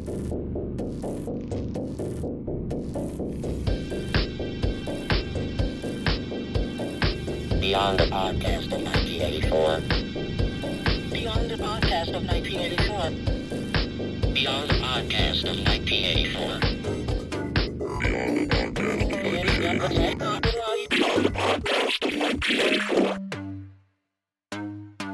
Beyond the podcast of 1984. Beyond the podcast of 1984. Beyond the podcast of 1984.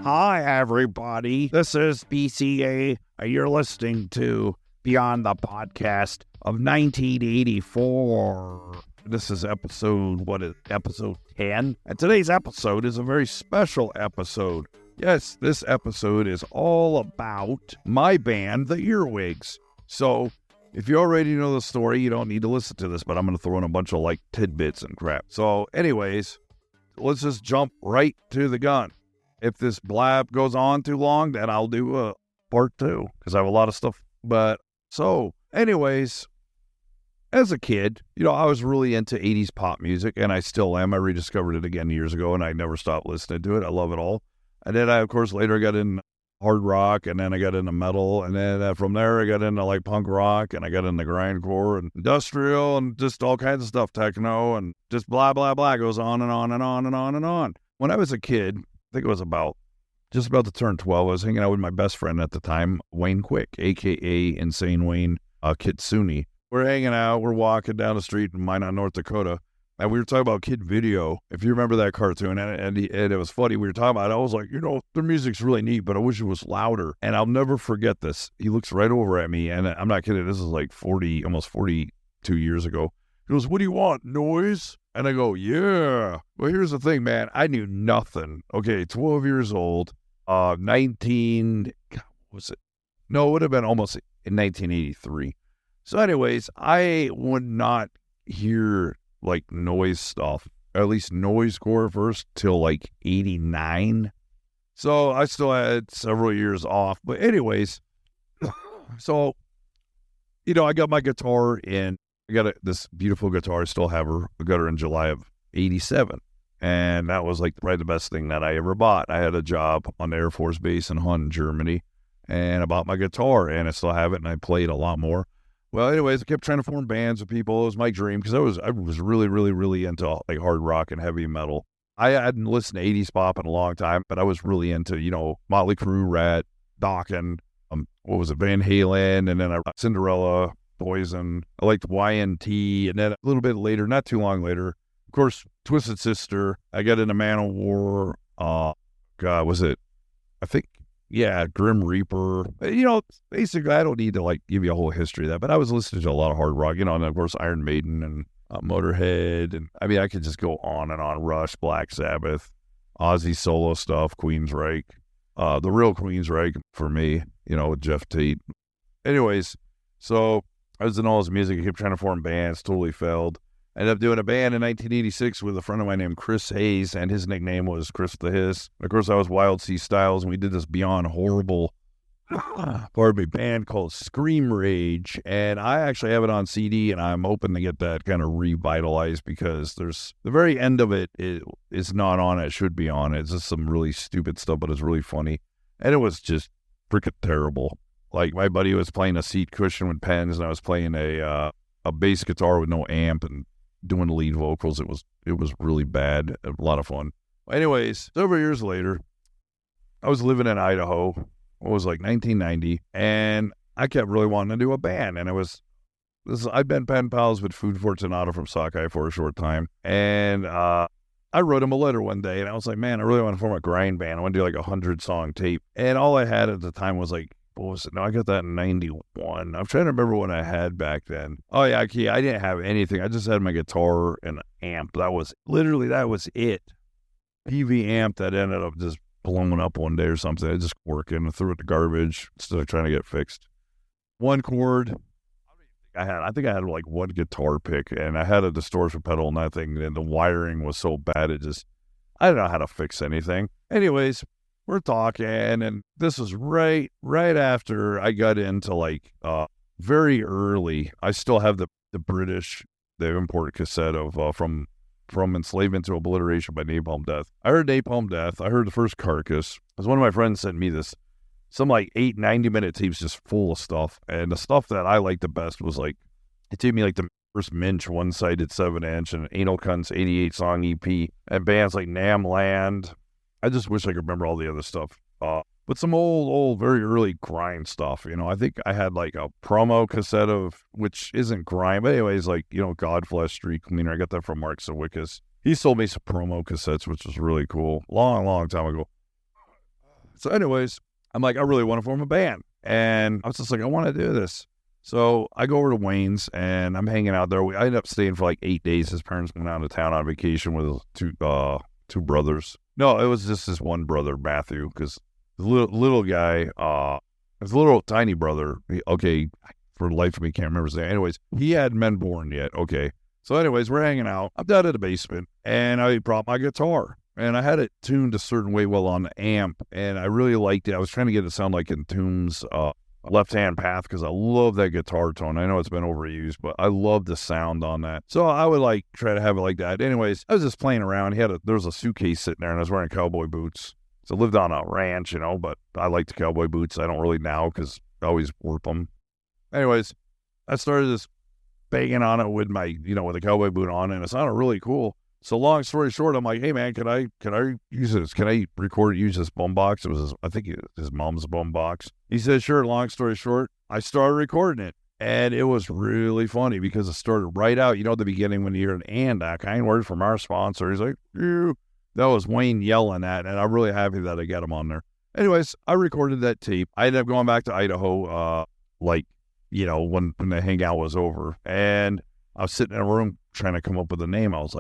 Hi, everybody. This is BCA. You're listening to Beyond the Podcast of 1984. This is episode 10? And today's episode is a very special episode. Yes, this episode is all about my band, the Earwigs. So, if you already know the story, you don't need to listen to this, but I'm going to throw in a bunch of, tidbits and crap. So, anyways, let's just jump right to the gun. If this blab goes on too long, then I'll do a part 2, because I have a lot of stuff. Anyways, as a kid, I was really into 80s pop music, and I still am. I rediscovered it again years ago, and I never stopped listening to it. I love it all. And then I, of course, later got in hard rock, and then I got into metal, and then from there I got into punk rock, and I got into grindcore and industrial and just all kinds of stuff, techno, and just blah, blah, blah. It goes on and on and on and on and on. When I was a kid, I think it was just about to turn 12, I was hanging out with my best friend at the time, Wayne Quick, a.k.a. Insane Wayne Kitsune. We're hanging out, we're walking down the street in Minot, North Dakota, and we were talking about Kid Video, if you remember that cartoon, and it was funny, we were talking about it. I was like, their music's really neat, but I wish it was louder. And I'll never forget this. He looks right over at me, and I'm not kidding, this is almost 42 years ago. He goes, "What do you want, noise?" And I go, "Yeah." Well, here's the thing, man. I knew nothing. Okay, 12 years old, 19, was it? No, it would have been almost in 1983. So anyways, I would not hear noise stuff, or at least noisecore first, till 89. So I still had several years off. But anyways, so, I got my guitar in. I got this beautiful guitar. I still have her. I got her in July of 87. And that was probably the best thing that I ever bought. I had a job on the Air Force Base in Hunn, Germany. And I bought my guitar, and I still have it, and I played a lot more. Well, anyways, I kept trying to form bands with people. It was my dream, because I was really, really, really into hard rock and heavy metal. I hadn't listened to 80s pop in a long time, but I was really into, Motley Crue, Rat, Dokken, Van Halen, and then Cinderella, Poison. I liked YNT, and then a little bit later, not too long later, of course, Twisted Sister. I got into Manowar. Grim Reaper. Basically, I don't need to give you a whole history of that, but I was listening to a lot of hard rock, and of course Iron Maiden and Motorhead, and I could just go on and on. Rush, Black Sabbath, Ozzy solo stuff, Queensryche, the real Queensryche for me, with Jeff Tate. Anyways, so I was in all his music. I kept trying to form bands, totally failed. I ended up doing a band in 1986 with a friend of mine named Chris Hayes, and his nickname was Chris the Hiss. Of course, I was Wild C. Styles, and we did this beyond horrible, band called Scream Rage, and I actually have it on CD, and I'm hoping to get that kind of revitalized, because the very end of it is not on it. It should be on it. It's just some really stupid stuff, but it's really funny, and it was just freaking terrible. My buddy was playing a seat cushion with pens, and I was playing a bass guitar with no amp and doing the lead vocals. It was really bad. A lot of fun. Anyways, several years later, I was living in Idaho. It was 1990, and I kept really wanting to do a band. And I'd been pen pals with Food Fortunato from Sockeye for a short time, and I wrote him a letter one day, and I was like, man, I really want to form a grind band. I want to do a 100-song tape. And all I had at the time was what was it? No, I got that in 91. I'm trying to remember what I had back then. Oh, yeah, I didn't have anything. I just had my guitar and amp. That was it. PV amp that ended up just blowing up one day or something. I just working. I threw it in the garbage instead of trying to get fixed. One chord. I think I had one guitar pick, and I had a distortion pedal and that thing, and the wiring was so bad, I didn't know how to fix anything. Anyways, we're talking, and this was right after I got into very early. I still have the imported cassette of from Enslavement to Obliteration by Napalm Death. I heard Napalm Death. I heard the first Carcass. Because one of my friends sent me this some like 90-minute tapes just full of stuff. And the stuff that I liked the best was like, it took me like the first Minch one-sided 7-inch and Anal Cunt's 88-song EP and bands like Nam Land. I just wish I could remember all the other stuff. But some old, very early grind stuff, you know. I think I had like a promo cassette of, which isn't grind, but anyways, like, you know, Godflesh Street Cleaner. I got that from Mark Sawickas. He sold me some promo cassettes, which was really cool. Long time ago. So anyways, I'm like, I really want to form a band. And I was just like, I want to do this. So I go over to Wayne's and I'm hanging out there. I ended up staying for like 8 days. His parents went out of town on vacation with his two brothers. No, it was just his one brother, Matthew, because the little guy, his little tiny brother, for the life of me, can't remember his name. Anyways, he hadn't been born yet. Okay. So anyways, we're hanging out. I'm down in the basement and I brought my guitar and I had it tuned a certain way well on the amp and I really liked it. I was trying to get it to sound like Entombed's Left Hand Path because I love that guitar tone. I know it's been overused, but I love the sound on that. So I would like try to have it like that. Anyways, I was just playing around. There was a suitcase sitting there and I was wearing cowboy boots. So I lived on a ranch, you know, but I like the cowboy boots. I don't really now because I always wore them. Anyways, I started just banging on it with my, you know, with a cowboy boot on, and it sounded really cool. So long story short, I'm like, hey man, can I use this? Can I use this bum box? It was I think his mom's bum box. He said, sure. Long story short, I started recording it. And it was really funny because it started right out, you know, at the beginning when you hear that kind word from our sponsor. He's like, ew. That was Wayne yelling at, and I'm really happy that I got him on there. Anyways, I recorded that tape. I ended up going back to Idaho, you know, when the hangout was over. And I was sitting in a room trying to come up with a name. I was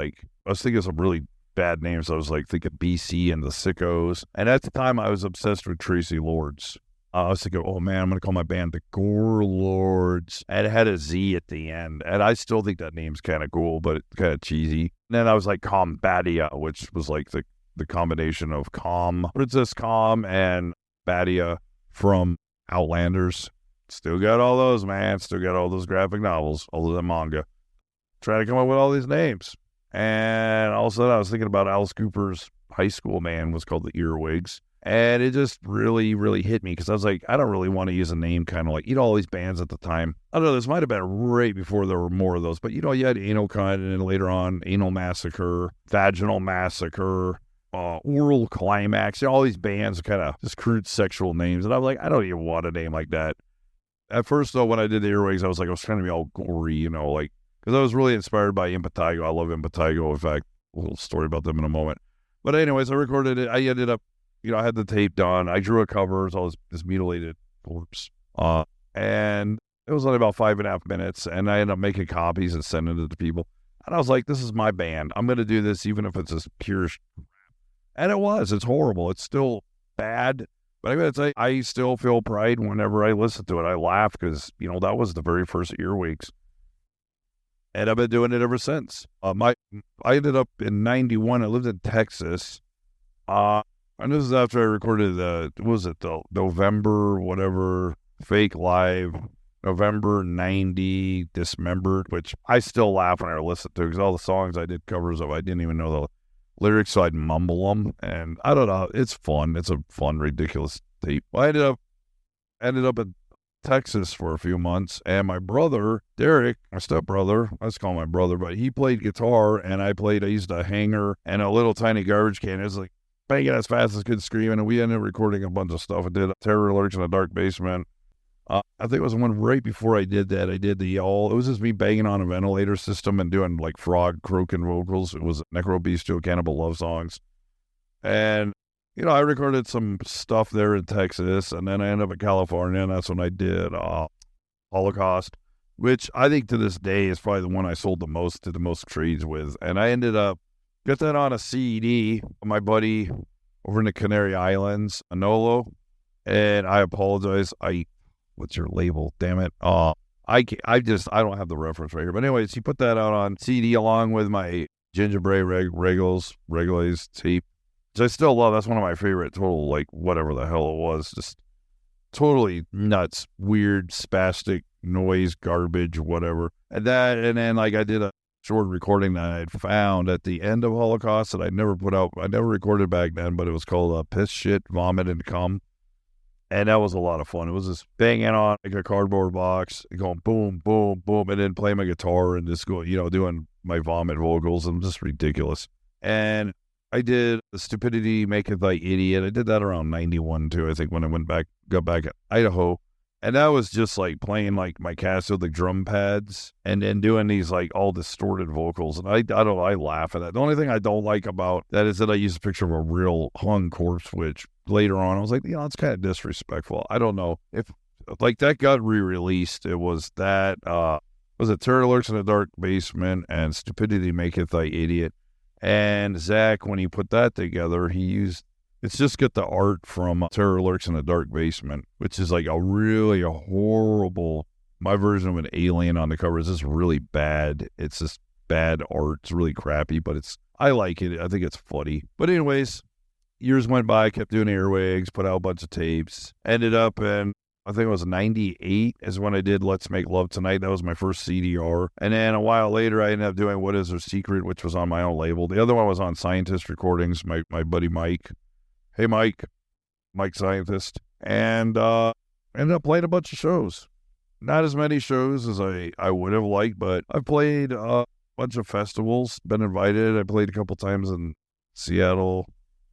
thinking of some really bad names. I was like thinking BC and the Sickos. And at the time, I was obsessed with Tracy Lords. I was thinking, oh man, I'm going to call my band the Gore Lords. And it had a Z at the end. And I still think that name's kind of cool, but it's kind of cheesy. And then I was like Combatia, which was like the combination of Princess Com and Badia from Outlanders. Still got all those, man. Still got all those graphic novels, all of that manga. Trying to come up with all these names. And all of a sudden I was thinking about Alice Cooper's high school band was called the Earwigs. And it just really, really hit me because I was like, I don't really want to use a name kind of like, you know, all these bands at the time. I don't know, this might have been right before there were more of those. But, you know, you had Anal Cunt and then later on Anal Massacre, Vaginal Massacre, Oral Climax. You know, all these bands are kind of just crude sexual names. And I'm like, I don't even want a name like that. At first, though, when I did the Earwigs, I was trying to be all gory, you know, like, because I was really inspired by Impetigo. I love Impetigo. In fact, a little story about them in a moment. But anyways, I recorded it. I ended up, you know, I had the tape done. I drew a cover. It was this mutilated corpse. And it was only about 5.5 minutes. And I ended up making copies and sending it to people. And I was like, this is my band. I'm going to do this even if it's just pure crap. And it was. It's horrible. It's still bad. But I'm going to say, I still feel pride whenever I listen to it. I laugh because, you know, that was the very first Earwigs. And I've been doing it ever since. I ended up in 91. I lived in Texas. And this is after I recorded the November, whatever, Fake Live, November 90, Dismembered, which I still laugh when I listen to because all the songs I did covers of, I didn't even know the lyrics, so I'd mumble them. And I don't know, it's fun. It's a fun, ridiculous tape. I ended up in Texas for a few months, and my brother, Derek, my stepbrother, let's call him my brother, but he played guitar, and I used a hanger and a little tiny garbage can. It was like, banging as fast as could, screaming, and we ended up recording a bunch of stuff. I did Terror Alerts in a Dark Basement. I think it was one right before I did that. I did the Y'all. It was just me banging on a ventilator system and doing like frog croaking vocals. It was Necro Bestial Cannibal Love songs. And, you know, I recorded some stuff there in Texas, and then I ended up in California, and that's when I did Holocaust, which I think to this day is probably the one I sold the most to the most trades with. And I ended up got that on a CD. My buddy over in the Canary Islands, Anolo, and I apologize. What's your label? Damn it. I don't have the reference right here. But anyways, he put that out on CD along with my Gingerbread Regulays tape, which I still love. That's one of my favorite total, like, whatever the hell it was. Just totally nuts, weird, spastic noise, garbage, whatever. And then like I did a short recording that I'd found at the end of Holocaust that I never put out. I never recorded back then, but it was called Piss, Shit, Vomit, and Cum. And that was a lot of fun. It was just banging on like a cardboard box, going boom, boom, boom, and then playing my guitar and just going, doing my vomit vocals. And just ridiculous. And I did The Stupidity Maketh Thy Idiot. I did that around 91 too, I think, when I got back at Idaho. And that was just like playing like my Casio, the drum pads, and then doing these like all distorted vocals. And I laugh at that. The only thing I don't like about that is that I used a picture of a real hung corpse, which later on I was like, it's kind of disrespectful. I don't know if like that got re-released. It was that, was it Terror Lurks in the Dark Basement and Stupidity Maketh Thy Idiot. And Zach, when he put that together, it's just got the art from Terror Lurks in the Dark Basement, which is like a horrible, my version of an alien on the cover is just really bad. It's just bad art. It's really crappy, but I like it. I think it's funny. But anyways, years went by, kept doing Earwigs, put out a bunch of tapes, ended up in, I think it was 98 is when I did Let's Make Love Tonight. That was my first CDR. And then a while later, I ended up doing What Is Her Secret, which was on my own label. The other one was on Scientist Recordings, my buddy Mike. Hey, Mike Scientist. And ended up playing a bunch of shows. Not as many shows as I would have liked, but I've played a bunch of festivals, been invited. I played a couple times in Seattle,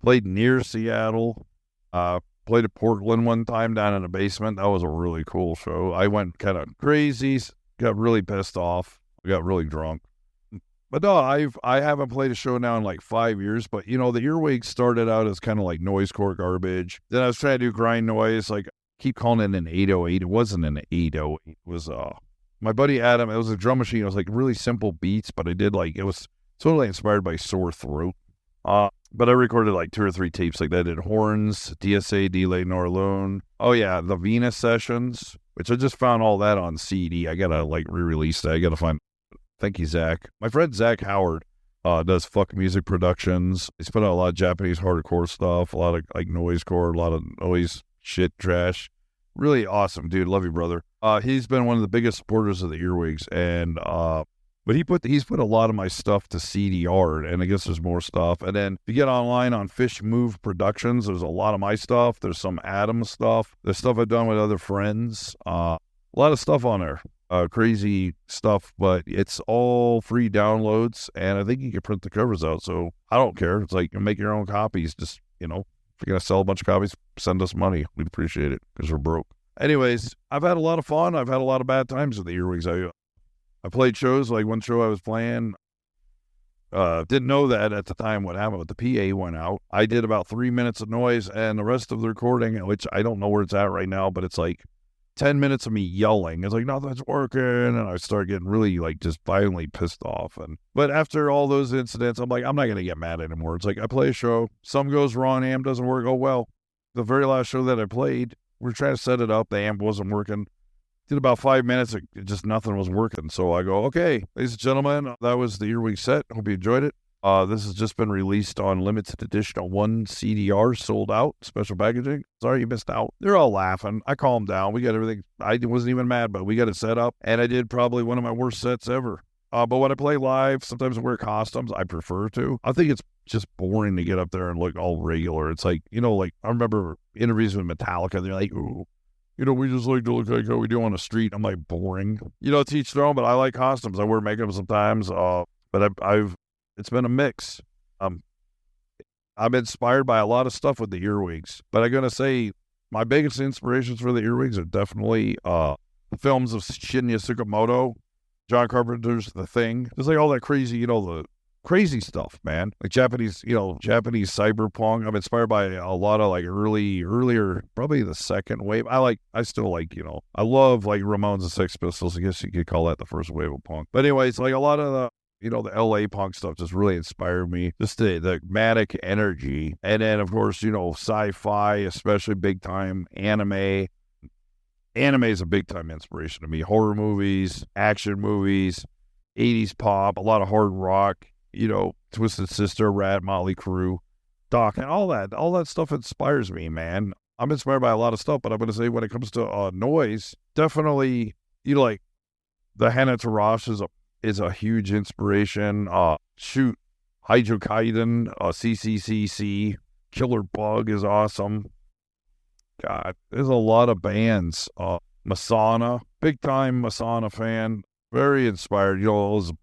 played near Seattle, played at Portland one time down in the basement. That was a really cool show. I went kind of crazy, got really pissed off, got really drunk. But no, I haven't played a show now in like 5 years. But, the Earwigs started out as kind of like noisecore garbage. Then I was trying to do grind noise. Like, keep calling it an 808. It wasn't an 808. It was, my buddy Adam, it was a drum machine. It was like really simple beats, but I did like, it was totally inspired by Sore Throat. But I recorded like 2 or 3 tapes like that. I did Horns, DSA, Delay Norlone. Oh yeah, the Venus Sessions, which I just found all that on CD. I gotta like re-release that. I gotta find. Thank you, Zach. My friend Zach Howard does Fuck Music Productions. He's put out a lot of Japanese hardcore stuff, a lot of like noisecore, a lot of noise shit trash. Really awesome, dude. Love you, brother. He's been one of the biggest supporters of the Earwigs, and but he's put a lot of my stuff to CDR, and I guess there's more stuff. And then if you get online on Fish Move Productions, there's a lot of my stuff. There's some Adam stuff. There's stuff I've done with other friends. A lot of stuff on there. Crazy stuff, but it's all free downloads, and I think you can print the covers out, so I don't care. It's like, you make your own copies. Just, if you're going to sell a bunch of copies, send us money. We'd appreciate it, because we're broke. Anyways, I've had a lot of fun. I've had a lot of bad times with the Earwigs. I played shows, like one show I was playing, didn't know that at the time what happened, but the PA went out. I did about 3 minutes of noise, and the rest of the recording, which I don't know where it's at right now, but it's like 10 minutes of me yelling. It's like, nothing's working. And I start getting really like just violently pissed off. But after all those incidents, I'm like, I'm not going to get mad anymore. It's like, I play a show, something goes wrong, amp doesn't work. Oh, well, the very last show that I played, we were trying to set it up. The amp wasn't working. Did about 5 minutes. Just nothing was working. So I go, okay, ladies and gentlemen, that was the Earwig set. Hope you enjoyed it. This has just been released on limited edition. 1 CDR sold out, special packaging. Sorry you missed out. They're all laughing. I calmed down. We got everything. I wasn't even mad, but we got it set up. And I did probably one of my worst sets ever. But when I play live, sometimes I wear costumes. I prefer to. I think it's just boring to get up there and look all regular. It's like, like I remember interviews with Metallica. They're like, ooh, we just like to look like how we do on the street. I'm like, boring. To each their own, but I like costumes. I wear makeup sometimes. But it's been a mix. I'm inspired by a lot of stuff with the Earwigs, but I'm going to say my biggest inspirations for the Earwigs are definitely the films of Shinya Tsukamoto, John Carpenter's The Thing. Just like all that crazy, the crazy stuff, man. Like Japanese cyberpunk. I'm inspired by a lot of like earlier, probably the second wave. I still like, I love like Ramones and Sex Pistols. I guess you could call that the first wave of punk. But anyways, like a lot of the the LA punk stuff just really inspired me. Just the manic energy. And then, of course, sci-fi, especially big time anime. Anime is a big time inspiration to me. Horror movies, action movies, 80s pop, a lot of hard rock, Twisted Sister, Rat, Motley Crue, Doc, and all that stuff inspires me, man. I'm inspired by a lot of stuff, but I'm going to say when it comes to noise, definitely, like the Hana Tarash is a huge inspiration. Hydrokaiden, CCCC, Killer Bug is awesome. God, there's a lot of bands. Masana, big time Masana fan. Very inspired.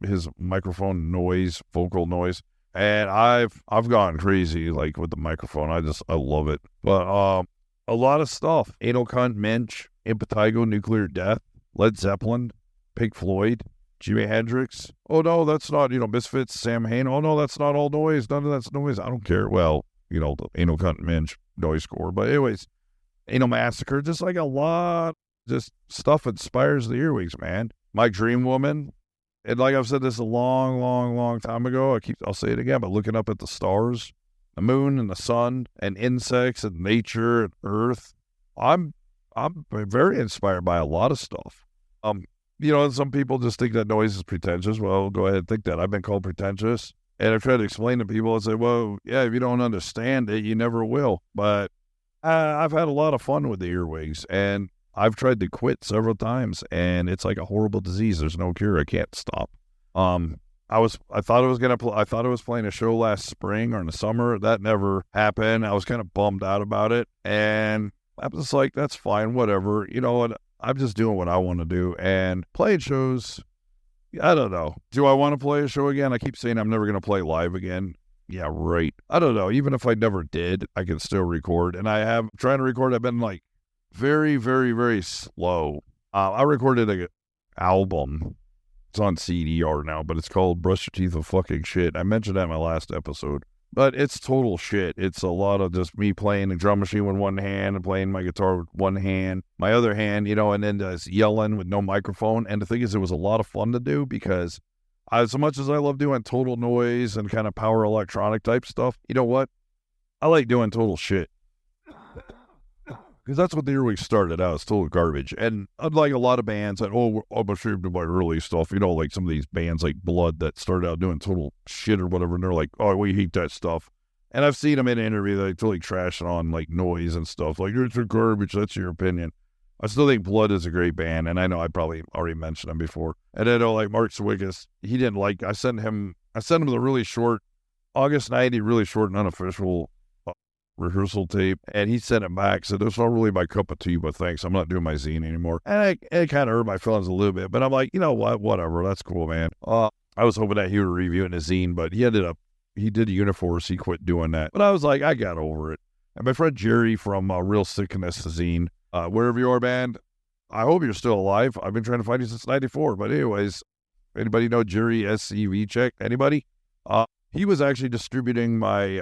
His microphone noise, vocal noise. And I've gone crazy like with the microphone. I love it. But a lot of stuff. Anal Cunt, Mensch, Impetigo, Nuclear Death, Led Zeppelin, Pink Floyd, Jimi Hendrix. Oh no, that's not, Misfits, Sam Hain. Oh no, that's not all noise. None of that's noise. I don't care. Well, the Anal Cunt, Mensch noise score. But anyways, Anal Massacre, just like a lot, just stuff inspires the Earwigs, man. My Dream Woman. And like I've said this a long, long, long time ago, I'll say it again, but looking up at the stars, the moon and the sun and insects and nature and earth, I'm very inspired by a lot of stuff. And some people just think that noise is pretentious. Well, go ahead and think that. I've been called pretentious. And I've tried to explain to people and say, well, yeah, if you don't understand it, you never will. But I've had a lot of fun with the Earwigs, and I've tried to quit several times, and it's like a horrible disease. There's no cure. I can't stop. I thought I was playing a show last spring or in the summer. That never happened. I was kind of bummed out about it, and I was like, that's fine, whatever. You know what? I'm just doing what I want to do, and playing shows. I don't know. Do I want to play a show again? I keep saying I'm never going to play live again. Yeah, right. I don't know. Even if I never did, I can still record, and I have trying to record. I've been like very, very, very slow. I recorded an album. It's on CDR now, but it's called Brush Your Teeth with Fucking Shit. I mentioned that in my last episode. But it's total shit. It's a lot of just me playing the drum machine with one hand and playing my guitar with one hand. My other hand, and then just yelling with no microphone. And the thing is, it was a lot of fun to do because as much as I love doing total noise and kind of power electronic type stuff, you know what? I like doing total shit. Because that's what the Earwigs started out. It's total garbage. And unlike a lot of bands that, I'm ashamed of my early stuff, like some of these bands like Blood that started out doing total shit or whatever, and they're like, oh, we hate that stuff. And I've seen them in an interview, they totally trashing on like noise and stuff. Like, it's garbage, that's your opinion. I still think Blood is a great band, and I know I probably already mentioned them before. And I know like Mark Zwickis, he didn't like, I sent him the really short, August 90, really short and unofficial rehearsal tape, and he sent it back. So this is not really my cup of tea, but thanks, I'm not doing my zine anymore. And it kind of hurt my feelings a little bit, but I'm like, you know what, whatever, that's cool, man. I was hoping that he would review in a zine, but he did a Uniforce, he quit doing that. But I was like, I got over it. And my friend Jerry from Real Sickness zine, wherever you are, band, I hope you're still alive. I've been trying to find you since 94, but anyways, anybody know Jerry SCV Check? Anybody? He was actually distributing my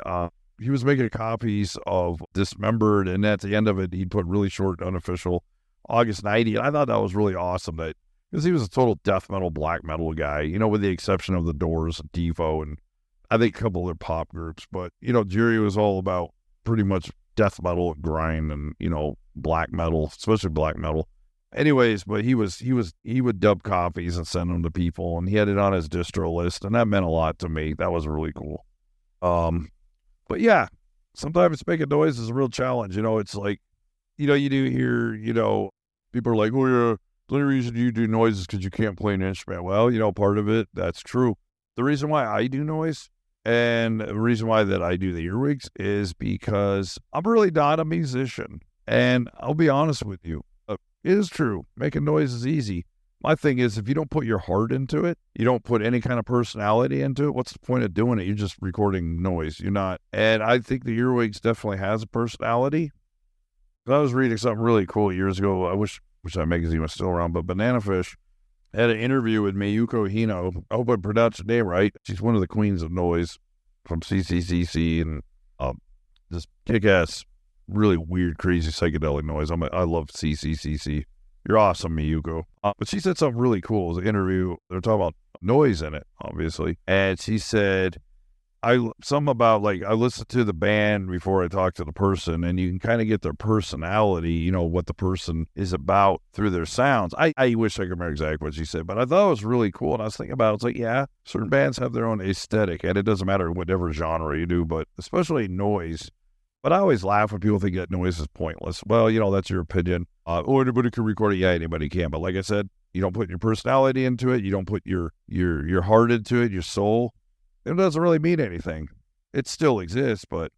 he was making copies of Dismembered, and at the end of it, he'd put really short, unofficial August 90. And I thought that was really awesome because he was a total death metal, black metal guy, with the exception of the Doors, Devo, and I think a couple other pop groups. But, Jerry was all about pretty much death metal, grind, and, black metal, especially black metal. Anyways, but he would dub copies and send them to people, and he had it on his distro list, and that meant a lot to me. That was really cool. But yeah, sometimes making noise is a real challenge. It's like, you do hear, people are like, oh yeah, the only reason you do noise is because you can't play an instrument. Well, part of it, that's true. The reason why I do noise and the reason why that I do the Earwigs is because I'm really not a musician. And I'll be honest with you, it is true. Making noise is easy. My thing is, if you don't put your heart into it, you don't put any kind of personality into it, what's the point of doing it? You're just recording noise. You're not. And I think the Earwigs definitely has a personality. I was reading something really cool years ago. I wish that magazine was still around, but Banana Fish had an interview with Mayuko Hino. I hope I pronounced her name right. She's one of the queens of noise from CCCC and this kick-ass, really weird, crazy psychedelic noise. I love CCCC. You're awesome, Miyuko. But she said something really cool. It was an interview. They're talking about noise in it, obviously. And she said, I listened to the band before I talked to the person, and you can kind of get their personality, what the person is about through their sounds. I wish I could remember exactly what she said, but I thought it was really cool. And I was thinking about it. It's like, yeah, certain bands have their own aesthetic, and it doesn't matter whatever genre you do, but especially noise. But I always laugh when people think that noise is pointless. Well, that's your opinion. Anybody can record it. Yeah, anybody can. But like I said, you don't put your personality into it. You don't put your heart into it, your soul. It doesn't really mean anything. It still exists, but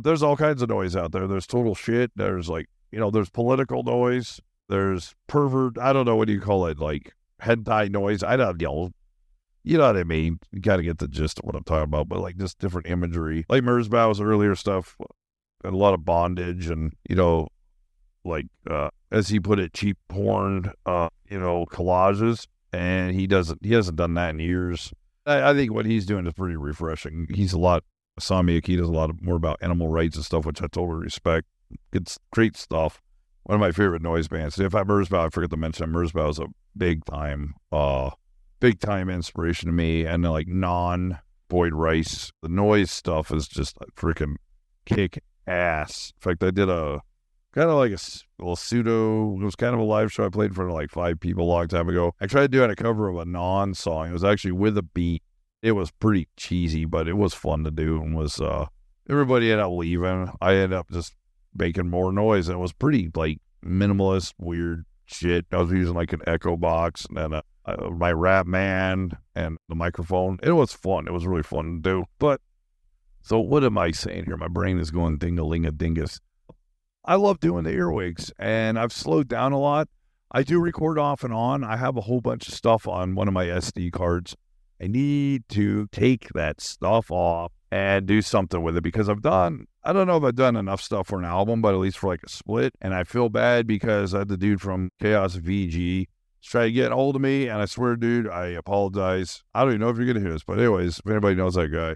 there's all kinds of noise out there. There's total shit. There's like, there's political noise, there's pervert, I don't know, what do you call it, like hentai noise. I don't know. You know what I mean? You got to get the gist of what I'm talking about, but like just different imagery. Like Merzbau's earlier stuff, a lot of bondage and, like, as he put it, cheap porn, collages. And he hasn't done that in years. I think what he's doing is pretty refreshing. Sami Akita does a lot more about animal rights and stuff, which I totally respect. It's great stuff. One of my favorite noise bands. If I Merzbau, I forgot to mention Merzbau is a big time inspiration to me. And then like Boyd Rice, the noise stuff is just freaking kick ass. In fact, I did a kind of like a little pseudo, it was kind of a live show I played in front of like 5 people a long time ago. I tried doing a cover of a song. It was actually with a beat. It was pretty cheesy, but it was fun to do, and everybody ended up leaving. I ended up just making more noise, and it was pretty like minimalist, weird shit. I was using like an echo box and then my rap man and the microphone. It was fun. It was really fun to do. But so what am I saying here? My brain is going ding-a-ling-a-dingus. I love doing the earwigs, and I've slowed down a lot. I do record off and on. I have a whole bunch of stuff on one of my SD cards. I need to take that stuff off and do something with it because I don't know if I've done enough stuff for an album, but at least for like a split. And I feel bad because I had the dude from Chaos VG try to get a hold of me, and I swear, dude, I apologize. I don't even know if you're going to hear this, but anyways, if anybody knows that guy,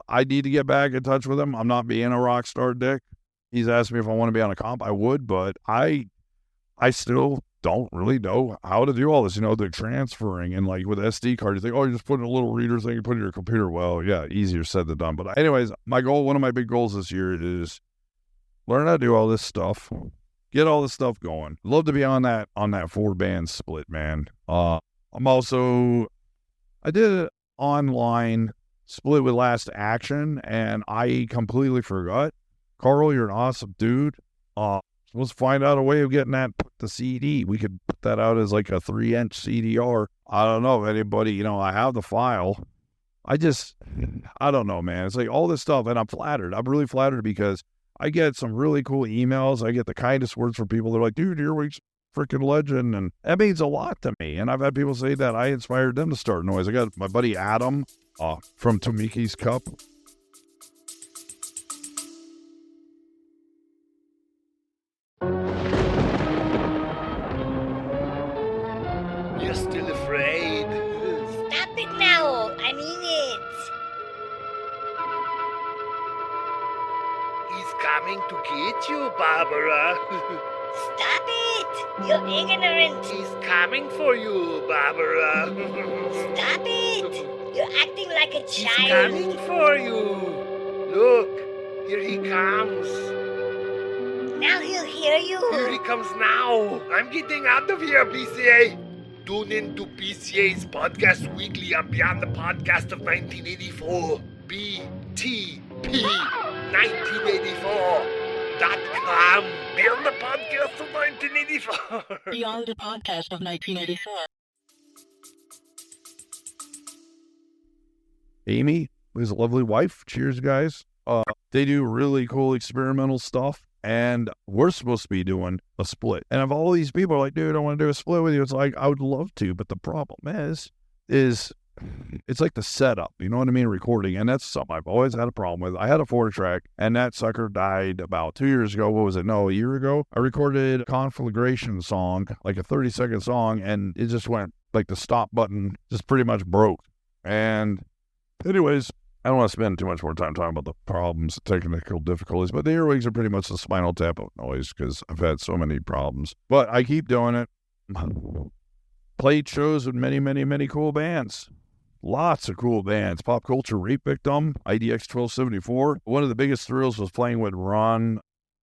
I need to get back in touch with him. I'm not being a rock star dick. He's asked me if I want to be on a comp. I would, but I still don't really know how to do all this. They're transferring, and like with SD card, you think, oh, you're just putting a little reader thing, you put it in your computer. Well, yeah, easier said than done. But anyways, one of my big goals this year is learn how to do all this stuff, get all this stuff going. Love to be on that 4-band split, man. I did an online split with Last Action, and I completely forgot. Carl, you're an awesome dude. Let's find out a way of getting the CD. We could put that out as like a 3-inch CDR. I don't know if anybody, I have the file. I don't know, man. It's like all this stuff, and I'm flattered. I'm really flattered because I get some really cool emails. I get the kindest words from people. They're like, dude, Earwigs freaking legend, and that means a lot to me. And I've had people say that I inspired them to start noise. I got my buddy Adam from Tomiki's Cup. You're still afraid? Stop it now! I mean it! He's coming to get you, Barbara. Stop it! You're ignorant! He's coming for you, Barbara. Stop it! You're acting like a He's child! coming for you. Look, here he comes. Now he'll hear you! Here he comes now. I'm getting out of here, BCA. Tune in to BCA's Podcast Weekly on Beyond the Podcast of 1984. BTP 1984.com. Beyond the Podcast of 1984. Beyond the podcast of 1984. Amy, his lovely wife. Cheers, guys. They do really cool experimental stuff, and we're supposed to be doing a split. And if all these people are like, dude, I want to do a split with you, it's like, I would love to, but the problem is it's like the setup, you know what I mean, recording, and that's something I've always had a problem with. I had a 4-track, and that sucker died about 2 years ago. What was it? No, a year ago. I recorded a Conflagration song, like a 30-second song, and it just went, like the stop button just pretty much broke. And anyways, I don't want to spend too much more time talking about the problems, technical difficulties, but the earwigs are pretty much the Spinal Tap of noise because I've had so many problems. But I keep doing it. Played shows with many, many, many cool bands. Lots of cool bands. Pop Culture Rape Victim, IDX 1274. One of the biggest thrills was playing with Ron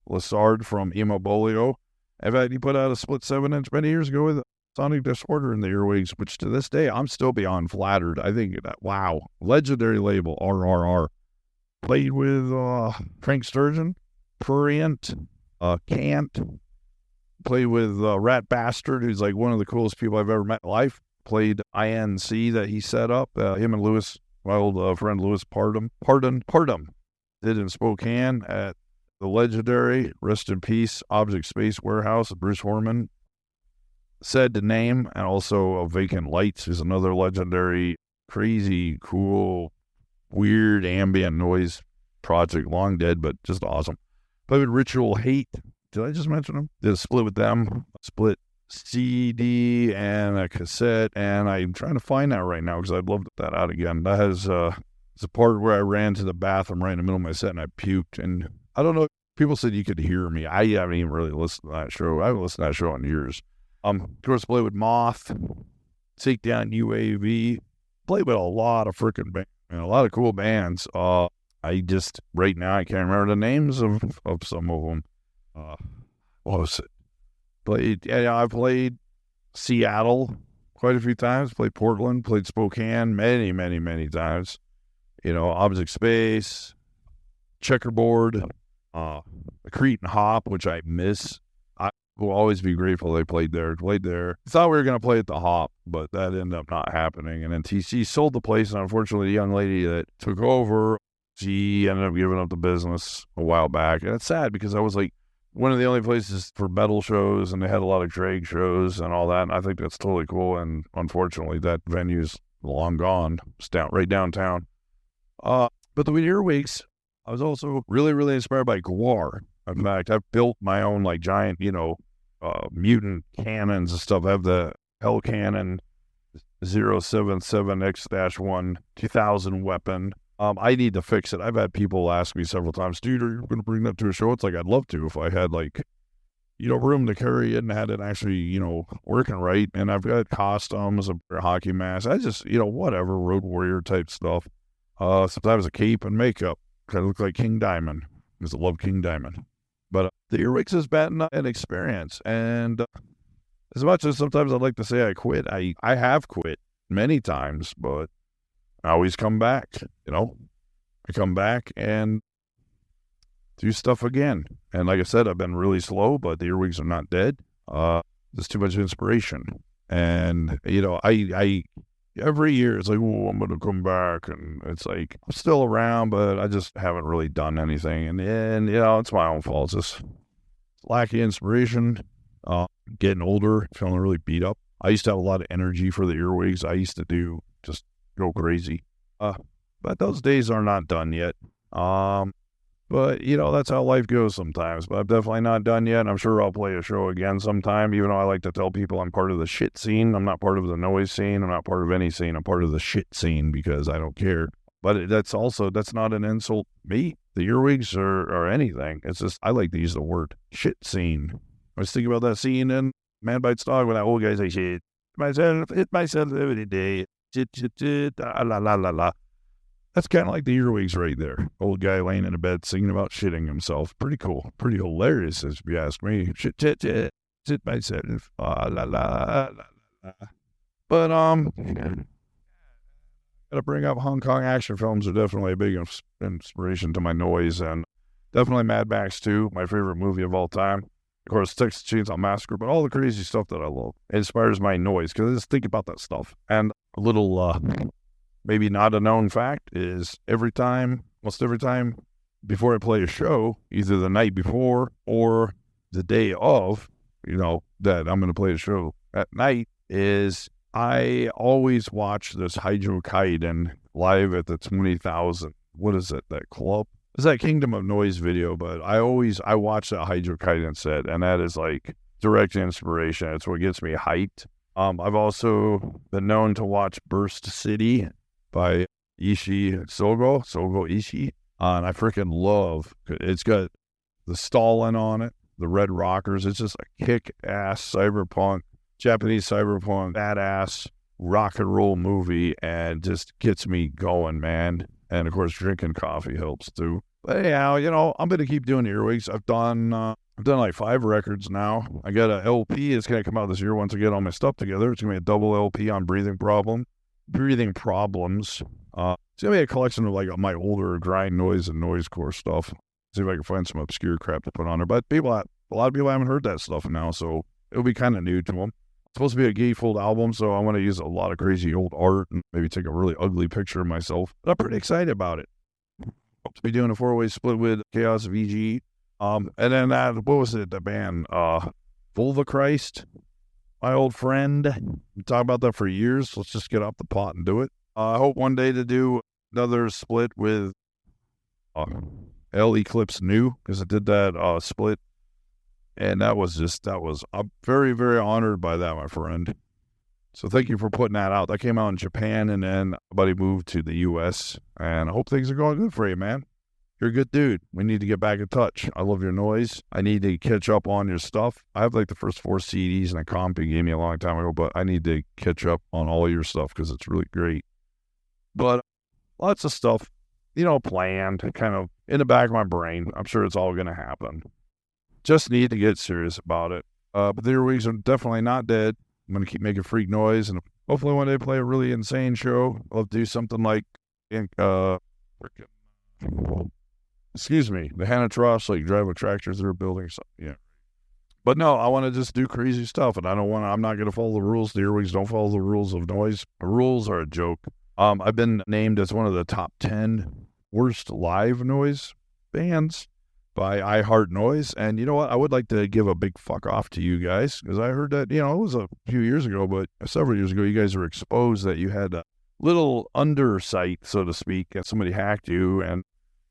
Lessard from Immobolio. In fact, he put out a split 7-inch many years ago with Sonic Disorder in the earwigs, which to this day, I'm still beyond flattered. I think that, wow, legendary label, RRR. Played with Frank Sturgeon, Prurient, Cant. Played with Rat Bastard, who's like one of the coolest people I've ever met in life. Played INC that he set up. Him and Lewis, my old friend Lewis Pardum, did in Spokane at the legendary, rest in peace, Object Space Warehouse, Bruce Horman. Said to name, and also Vacant Lights is another legendary, crazy, cool, weird ambient noise project, long dead, but just awesome. Played with Ritual Hate. Did I just mention them? Did a split with them. Split CD and a cassette, and I'm trying to find that right now because I'd love that out again. That has it's a part where I ran to the bathroom right in the middle of my set and I puked, and I don't know. People said you could hear me. I haven't even really listened to that show. I haven't listened to that show in years. Of course, played with Moth, Take Down UAV. Played with a lot of freaking bands, a lot of cool bands. I just, right now, I can't remember the names of some of them. What was it? I played Seattle quite a few times. Played Portland, played Spokane many, many, many times. Object Space, Checkerboard, Crete and Hop, which I miss. Will always be grateful they played there. Thought we were going to play at the Hop, but that ended up not happening. And then TC sold the place, and unfortunately, the young lady that took over, she ended up giving up the business a while back. And it's sad because I was like one of the only places for metal shows, and they had a lot of drag shows and all that. And I think that's totally cool. And unfortunately, that venue's long gone. It's right downtown. But the Earwigs, I was also really, really inspired by Gwar. In fact, I've built my own giant, mutant cannons and stuff. I have the Hell Cannon 077X-1 2000 weapon. I need to fix it. I've had people ask me several times, dude, are you going to bring that to a show? It's like, I'd love to if I had room to carry it and had it actually, working right. And I've got costumes, a hockey mask. I just, whatever, Road Warrior type stuff. Sometimes a cape and makeup. Kind of look like King Diamond because I love King Diamond. But the Earwigs has been an experience. And as much as sometimes I'd like to say I quit, I have quit many times, but I always come back, I come back and do stuff again. And like I said, I've been really slow, but the Earwigs are not dead. There's too much inspiration. And, I every year it's like, oh, I'm going to come back. And it's like, I'm still around, but I just haven't really done anything. And it's my own fault. It's just lacking inspiration, getting older, feeling really beat up. I used to have a lot of energy for the Earwigs. I used to just go crazy. But those days are not done yet. But, that's how life goes sometimes. But I'm definitely not done yet. I'm sure I'll play a show again sometime, even though I like to tell people I'm part of the shit scene. I'm not part of the noise scene. I'm not part of any scene. I'm part of the shit scene because I don't care. But that's not an insult to me, the Earwigs, or anything. It's just, I like to use the word shit scene. I was thinking about that scene in Man Bites Dog when that old guy says, shit myself every day. Shit, la la la la. That's kind of like the Earwigs right there. Old guy laying in a bed singing about shitting himself. Pretty cool. Pretty hilarious, if you ask me. Shit myself. La la la la. But, gotta bring up Hong Kong action films are definitely a big inspiration to my noise. And definitely Mad Max 2, my favorite movie of all time. Of course, Texas Chainsaw Massacre, but all the crazy stuff that I love inspires my noise because I just think about that stuff. And a little, maybe not a known fact is almost every time before I play a show, either the night before or the day of, that I'm going to play a show at night, is I always watch this Hydro Kaiden live at the 20,000. What is it? That club? It's that Kingdom of Noise video, but I watch that Hydro Kaiden set, and that is like direct inspiration. It's what gets me hyped. I've also been known to watch Burst City by Sogo Ishii. And I freaking love, it's got the Stalin on it, the Red Rockers. It's just a kick-ass Japanese cyberpunk, badass rock and roll movie, and just gets me going, man. And of course, drinking coffee helps too. But anyhow, I'm going to keep doing Earwigs. I've done like 5 records now. I got an LP. It's going to come out this year once I get all my stuff together. It's going to be a double LP on breathing problems. It's going to be a collection of like my older grind noise and noisecore stuff. See if I can find some obscure crap to put on there. But a lot of people haven't heard that stuff now, so it'll be kind of new to them. It's supposed to be a gatefold album, so I want to use a lot of crazy old art and maybe take a really ugly picture of myself. But I'm pretty excited about it. Hope to be doing a 4-way split with Chaos VG. And then what was it? The band, Vulva Christ, my old friend. We talked about that for years. Let's just get off the pot and do it. I hope one day to do another split with L Eclipse New, because I did that split, and I'm very, very honored by that, my friend. So thank you for putting that out. That came out in Japan, and then a buddy moved to the U.S., and I hope things are going good for you, man. You're a good dude. We need to get back in touch. I love your noise. I need to catch up on your stuff. I have like the first 4 CDs and a comp you gave me a long time ago, but I need to catch up on all your stuff because it's really great. But lots of stuff, planned, kind of in the back of my brain. I'm sure it's all going to happen. Just need to get serious about it. But the Earwigs are definitely not dead. I'm going to keep making freak noise, and hopefully one day play a really insane show. I'll do something like, the Hannah Tross, like drive a tractor through a building. So, yeah. But no, I want to just do crazy stuff, and I'm not going to follow the rules. The Earwigs don't follow the rules of noise. The rules are a joke. I've been named as one of the top 10 worst live noise bands by iHeart Noise. And you know what? I would like to give a big fuck off to you guys, because I heard that, it was a few years ago, but several years ago, you guys were exposed that you had a little undersight, so to speak, and somebody hacked you and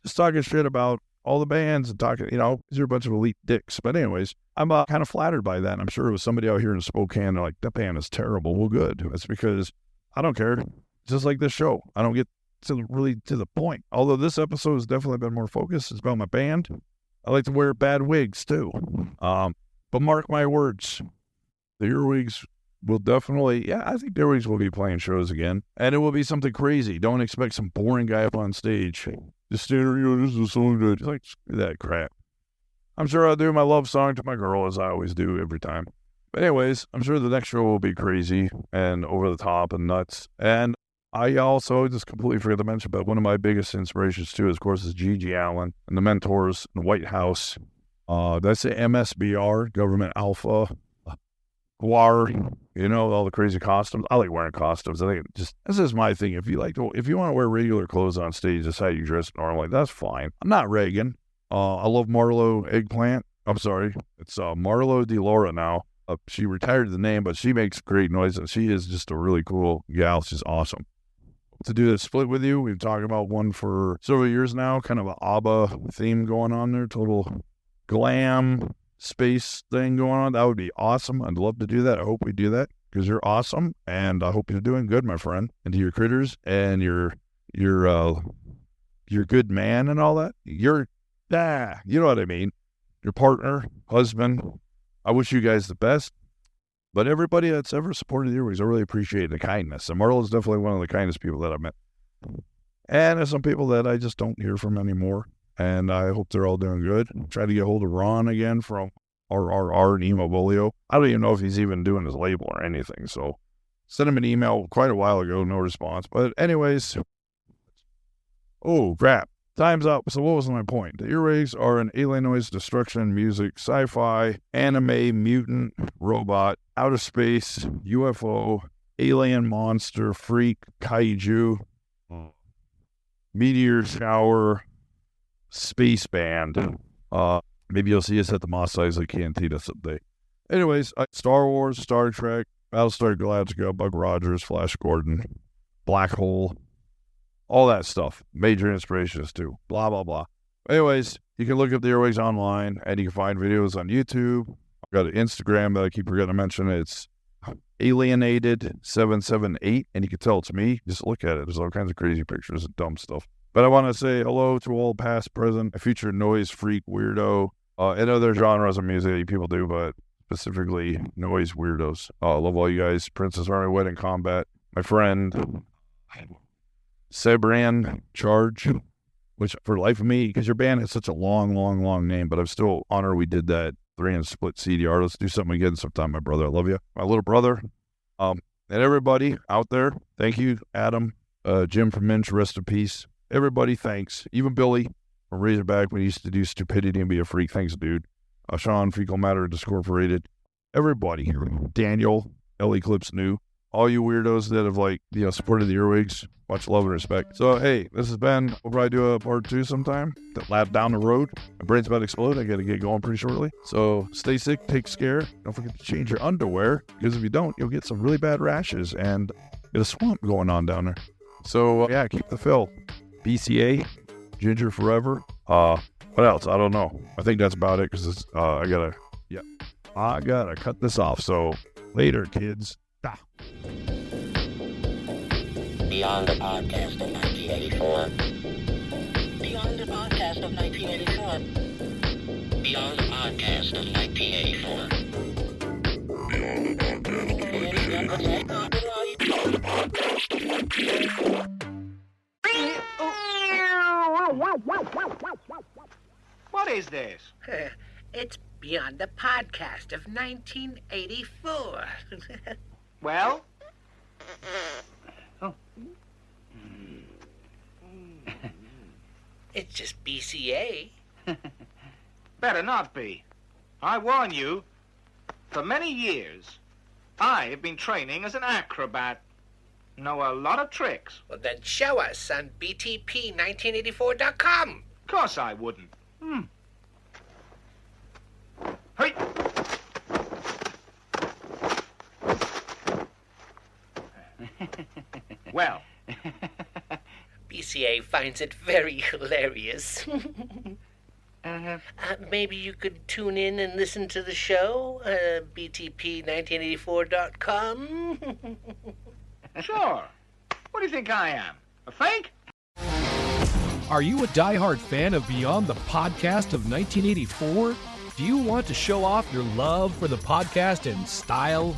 just talking shit about all the bands and talking, these are a bunch of elite dicks. But anyways, I'm kind of flattered by that. And I'm sure it was somebody out here in Spokane, they're like, that band is terrible. Well, good. That's because I don't care. Just like this show, I don't get to the point. Although this episode has definitely been more focused. It's about my band. I like to wear bad wigs too. But mark my words, the Earwigs will definitely, I think the Earwigs will be playing shows again. And it will be something crazy. Don't expect some boring guy up on stage. Just standing, this is so good. Like, screw that crap. I'm sure I'll do my love song to my girl, as I always do every time. But anyways, I'm sure the next show will be crazy and over the top and nuts. And I also just completely forgot to mention, but one of my biggest inspirations too, of course, is G.G. Allen and the Mentors and White House. That's the MSBR, Government Alpha, GWAR, all the crazy costumes. I like wearing costumes. I think this is my thing. If you want to wear regular clothes on stage, that's how you dress normally. That's fine. I'm not Reagan. I love Marlo Eggplant. I'm sorry. It's Marlo DeLaura now. She retired the name, but she makes great noise, and she is just a really cool gal. She's awesome. To do this split with you, we've talked about one for several years now, kind of an ABBA theme going on there, total glam space thing going on. That would be awesome. I'd love to do that. I hope we do that, because you're awesome, and I hope you're doing good, my friend. And to your critters and your good man and all that. You know what I mean. Your partner, husband. I wish you guys the best. But everybody that's ever supported the Earwigs, I really appreciate the kindness. And Marlo is definitely one of the kindest people that I've met. And there's some people that I just don't hear from anymore. And I hope they're all doing good. Try to get hold of Ron again from RRR and Emo Bolio. I don't even know if he's even doing his label or anything. So sent him an email quite a while ago, no response. But anyways, oh crap, time's up. So what was my point? The Earwigs are an alien noise, destruction, music, sci-fi, anime, mutant, robot, outer space, UFO, alien monster, freak, kaiju, meteor shower, space band. Maybe you'll see us at the Mos Eisley Cantina someday. Anyways, Star Wars, Star Trek, Battlestar Galactica, Buck Rogers, Flash Gordon, Black Hole, all that stuff. Major inspirations too. Blah, blah, blah. Anyways, you can look up the Earwigs online, and you can find videos on YouTube. I've got an Instagram that I keep forgetting to mention. It's Alienated778, and you can tell it's me. Just look at it. There's all kinds of crazy pictures and dumb stuff. But I want to say hello to all past, present, future noise freak, weirdo, and other genres of music that you people do, but specifically noise weirdos. I love all you guys. Princess Army Wedding Combat. My friend, Sebran Charge, which for the life of me, because your band has such a long name, but I'm still honored we did that 3-inch split CDR. Let's do something again sometime, my brother. I love you. My little brother. And everybody out there, thank you, Adam, Jim from Minch, rest in peace. Everybody, thanks. Even Billy from Razorback, when he used to do Stupidity and Be a Freak. Thanks, dude. Sean, Fecal Matter Discorporated. Everybody here. Daniel, L Eclipse New. all you weirdos that have supported the Earwigs, much love and respect. So hey, this has been, we'll probably do a part 2 sometime. That lap down the road. My brain's about to explode. I gotta get going pretty shortly. So stay sick, take care. Don't forget to change your underwear, because if you don't, you'll get some really bad rashes and get a swamp going on down there. So yeah, keep the fill. BCA, Ginger Forever. What else? I don't know. I think that's about it, because I gotta cut this off. So later, kids. Beyond the podcast of 1984. Beyond the podcast of 1984. Beyond the podcast of 1984. Beyond the What is this? It's Beyond the Podcast of 1984. Well? It's just BCA. Better not be. I warn you, for many years, I have been training as an acrobat. Know a lot of tricks. Well, then show us on btp1984.com. Of course I wouldn't. Hey! Well. BCA finds it very hilarious. Maybe you could tune in and listen to the show, btp1984.com. Sure. What do you think I am? A fake? Are you a diehard fan of Beyond the Podcast of 1984? Do you want to show off your love for the podcast in style?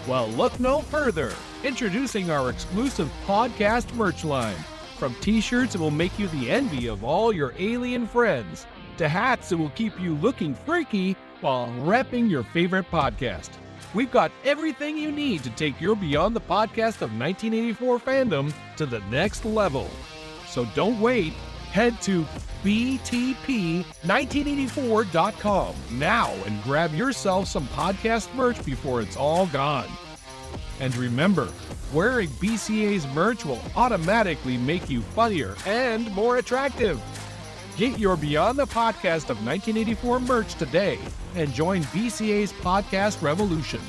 Well, look no further. Introducing our exclusive podcast merch line. From t-shirts that will make you the envy of all your alien friends, to hats that will keep you looking freaky while repping your favorite podcast. We've got everything you need to take your Beyond the Podcast of 1984 fandom to the next level. So don't wait. Head to btp1984.com now and grab yourself some podcast merch before it's all gone. And remember, wearing BCA's merch will automatically make you funnier and more attractive. Get your Beyond the Podcast of 1984 merch today and join BCA's podcast revolution.